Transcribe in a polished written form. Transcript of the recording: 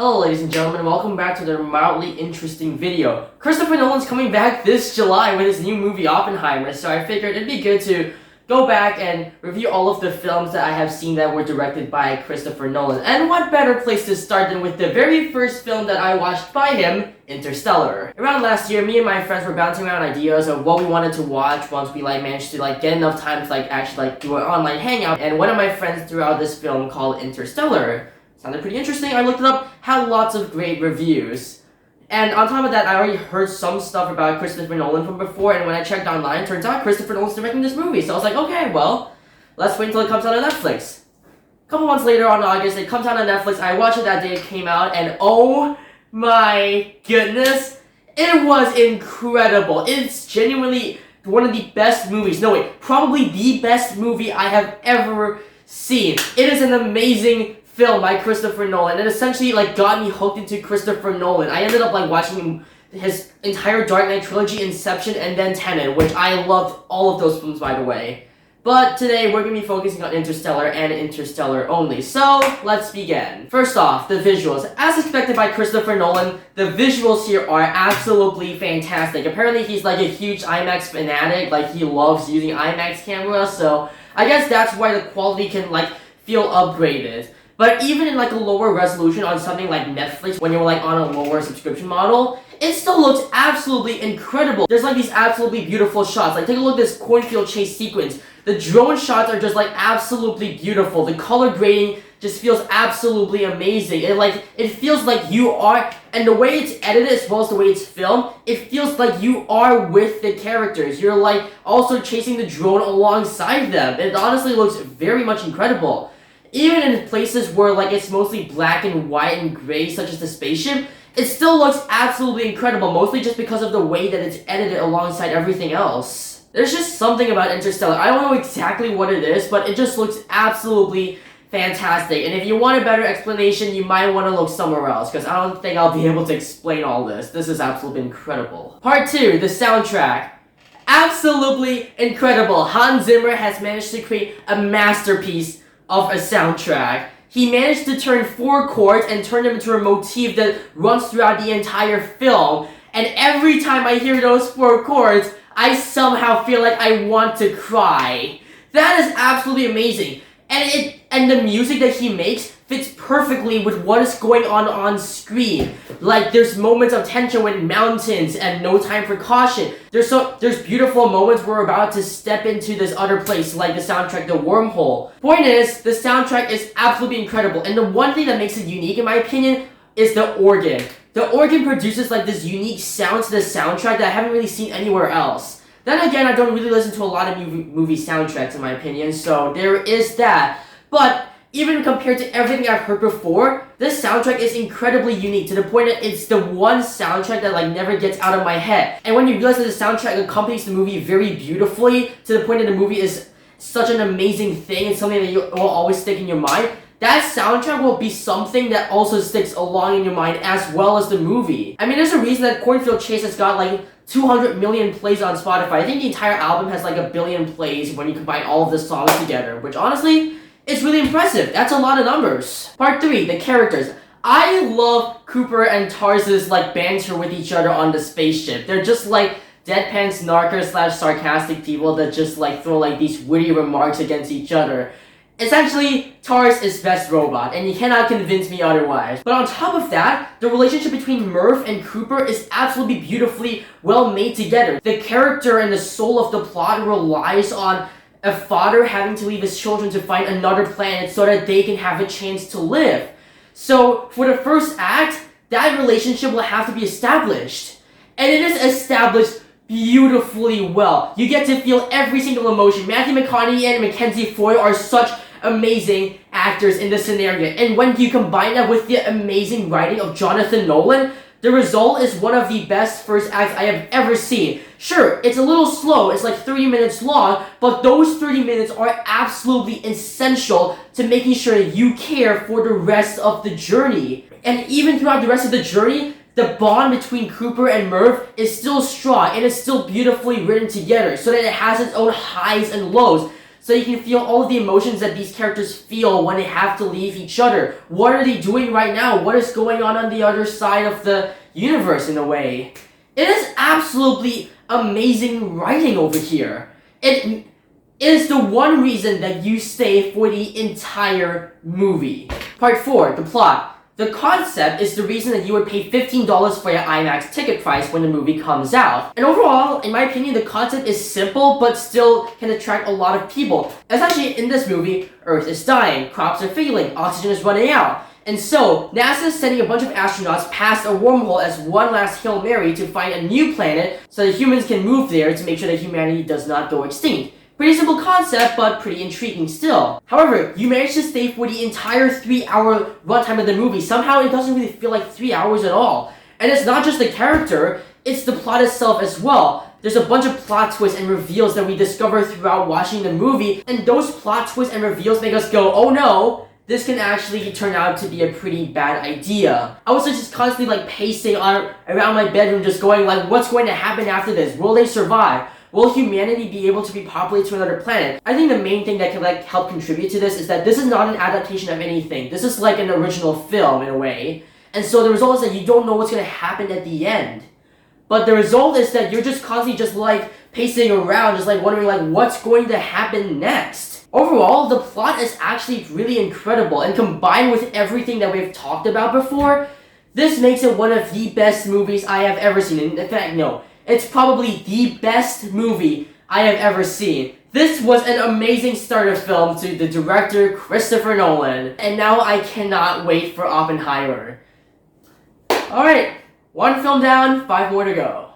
Hello ladies and gentlemen, welcome back to the mildly interesting video. Christopher Nolan's coming back this July with his new movie Oppenheimer, so I figured it'd be good to go back and review all of the films that I have seen that were directed by Christopher Nolan. And what better place to start than with the very first film that I watched by him, Interstellar. Around last year, me and my friends were bouncing around ideas of what we wanted to watch once we managed to get enough time to actually do an online hangout, and one of my friends threw out this film called Interstellar. Sounded pretty interesting. I looked it up, had lots of great reviews. And on top of that, I already heard some stuff about Christopher Nolan from before, and when I checked online, turns out Christopher Nolan's directing this movie. So I was like, okay, well, let's wait until it comes out on Netflix. A couple months later on August, it comes out on Netflix. I watched it that day it came out, and oh my goodness, it was incredible. It's genuinely one of the best movies. No, wait, probably the best movie I have ever seen. It is an amazing film by Christopher Nolan. It essentially got me hooked into Christopher Nolan. I ended up watching his entire Dark Knight trilogy, Inception, and then Tenet, which I loved all of those films, by the way. But today we're going to be focusing on Interstellar and Interstellar only. So let's begin. First off, the visuals. As expected by Christopher Nolan, the visuals here are absolutely fantastic. Apparently he's a huge IMAX fanatic. He loves using IMAX cameras, so I guess that's why the quality can feel upgraded. But even in a lower resolution on something like Netflix, when you're on a lower subscription model, it still looks absolutely incredible. There's these absolutely beautiful shots. Take a look at this cornfield chase sequence. The drone shots are just absolutely beautiful. The color grading just feels absolutely amazing. It feels like you are, and the way it's edited as well as the way it's filmed, it feels like you are with the characters. You're also chasing the drone alongside them. It honestly looks very much incredible. Even in places where it's mostly black and white and gray, such as the spaceship, it still looks absolutely incredible, mostly just because of the way that it's edited alongside everything else. There's just something about Interstellar. I don't know exactly what it is, but it just looks absolutely fantastic. And if you want a better explanation, you might want to look somewhere else, because I don't think I'll be able to explain all this. This is absolutely incredible. Part 2, the soundtrack. Absolutely incredible. Hans Zimmer has managed to create a masterpiece of a soundtrack. He managed to turn 4 chords and turn them into a motif that runs throughout the entire film. And every time I hear those 4 chords, I somehow feel like I want to cry. That is absolutely amazing. And the music that he makes fits perfectly with what is going on screen. There's moments of tension with mountains and No Time for Caution. There's beautiful moments where we're about to step into this other place, like the soundtrack, The Wormhole. Point is, the soundtrack is absolutely incredible, and the one thing that makes it unique, in my opinion, is the organ. The organ produces this unique sound to the soundtrack that I haven't really seen anywhere else. Then again, I don't really listen to a lot of movie soundtracks, in my opinion, so there is that. But even compared to everything I've heard before, this soundtrack is incredibly unique to the point that it's the one soundtrack that never gets out of my head. And when you realize that the soundtrack accompanies the movie very beautifully to the point that the movie is such an amazing thing and something that will always stick in your mind, that soundtrack will be something that also sticks along in your mind as well as the movie. I mean, there's a reason that Cornfield Chase has got 200 million plays on Spotify. I think the entire album has 1 billion plays when you combine all of the songs together, which honestly, it's really impressive. That's a lot of numbers. Part 3, the characters. I love Cooper and Tars's banter with each other on the spaceship. They're just deadpan snarkers / sarcastic people that just throw these witty remarks against each other. Essentially, Tars is best robot, and you cannot convince me otherwise. But on top of that, the relationship between Murph and Cooper is absolutely beautifully well made together. The character and the soul of the plot relies on a father having to leave his children to find another planet so that they can have a chance to live. So, for the first act, that relationship will have to be established. And it is established beautifully well. You get to feel every single emotion. Matthew McConaughey and Mackenzie Foy are such amazing actors in this scenario. And when you combine that with the amazing writing of Jonathan Nolan, the result is one of the best first acts I have ever seen. Sure, it's a little slow, it's 30 minutes long, but those 30 minutes are absolutely essential to making sure that you care for the rest of the journey. And even throughout the rest of the journey, the bond between Cooper and Murph is still strong and it's still beautifully written together so that it has its own highs and lows. so you can feel all of the emotions that these characters feel when they have to leave each other. What are they doing right now? What is going on the other side of the universe in a way? It is absolutely amazing writing over here. It is the one reason that you stay for the entire movie. Part 4, the plot. The concept is the reason that you would pay $15 for your IMAX ticket price when the movie comes out. And overall, in my opinion, the concept is simple but still can attract a lot of people. Essentially, in this movie, Earth is dying, crops are failing, oxygen is running out. And so, NASA is sending a bunch of astronauts past a wormhole as one last Hail Mary to find a new planet so that humans can move there to make sure that humanity does not go extinct. Pretty simple concept, but pretty intriguing still. However, you manage to stay for the entire 3-hour runtime of the movie. Somehow it doesn't really feel like 3 hours at all. And it's not just the character, it's the plot itself as well. There's a bunch of plot twists and reveals that we discover throughout watching the movie, and those plot twists and reveals make us go, oh no, this can actually turn out to be a pretty bad idea. I was just constantly pacing around my bedroom just going what's going to happen after this? Will they survive? Will humanity be able to repopulate to another planet? I think the main thing that can help contribute to this is that this is not an adaptation of anything. This is like an original film in a way. And so the result is that you don't know what's going to happen at the end. But the result is that you're just constantly pacing around, just wondering what's going to happen next. Overall, the plot is actually really incredible, and combined with everything that we've talked about before, this makes it one of the best movies I have ever seen. In fact, no. It's probably the best movie I have ever seen. This was an amazing starter film to the director Christopher Nolan. And now I cannot wait for Oppenheimer. Alright, 1 film down, 5 more to go.